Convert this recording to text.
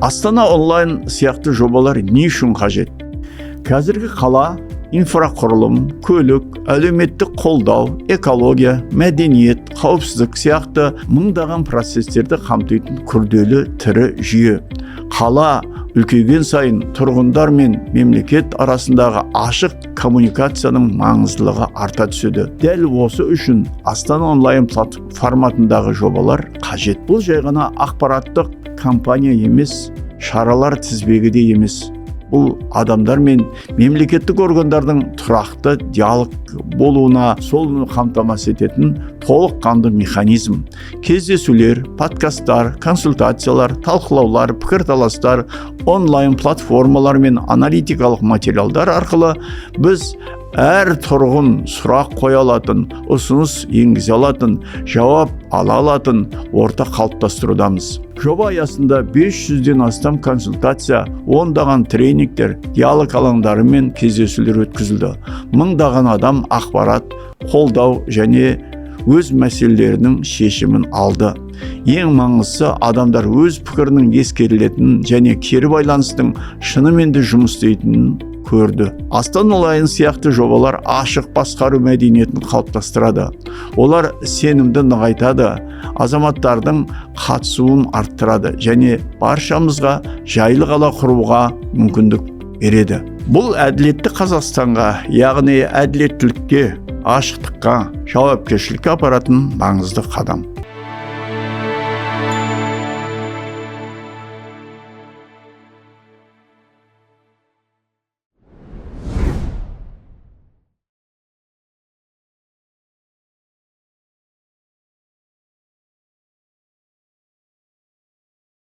Астана онлайн сияқты жобалар не үшін қажет? Қазіргі қала инфрақұрылым, көлік, әлеуметтік қолдау, экология, мәдениет, қауіпсіздік сияқты мыңдаған процестерді қамтитын күрделі тірі жүйе. Қала үлкейген сайын тұрғындар мен мемлекет арасындағы ашық коммуникацияның маңыздылығы арта түседі. Дәл осы үшін Астана онлайн форматындағы жобалар қажет. Бұл жай ғана ақпараттық кампания емес, шаралар тізбегі де емес. Бұл адамдар мен мемлекеттік органдардың тұрақты диалог болуына солны қамтамасыз ететін толыққанды механизм. Кездесулер, подкасттар, консультациялар, талқылаулар, пікірталастар, онлайн платформалар мен аналитикалық материалдар арқылы біз әр тұрғын сұрақ қоя алатын, ұсыныс енгізе алатын, жауап ала алатын орта қалыптастырудамыз. Жоба аясында 500-ден астам консультация, ондаған тренингтер, диалог алаңдары мен кездесулер өткізілді. Мыңдаған адам ақпарат, қолдау және өз мәселелерінің шешімін алды. Ең маңыздысы, адамдар өз пікірінің ескерілетінін және кері байланыстың шынымен де жұмыс істейтінін көрді. Астана онлайн сияқты жобалар ашық басқару мәдениетін қалыптастырады. Олар сенімді нығайтады, азаматтардың қатысуын арттырады және баршамызға жайлы қала құруға мүмкіндік береді. Бұл әділетті Қазақстанға, яғни әділеттілікке, ашықтыққа, жауапкершілікке апаратын маңызды қадам.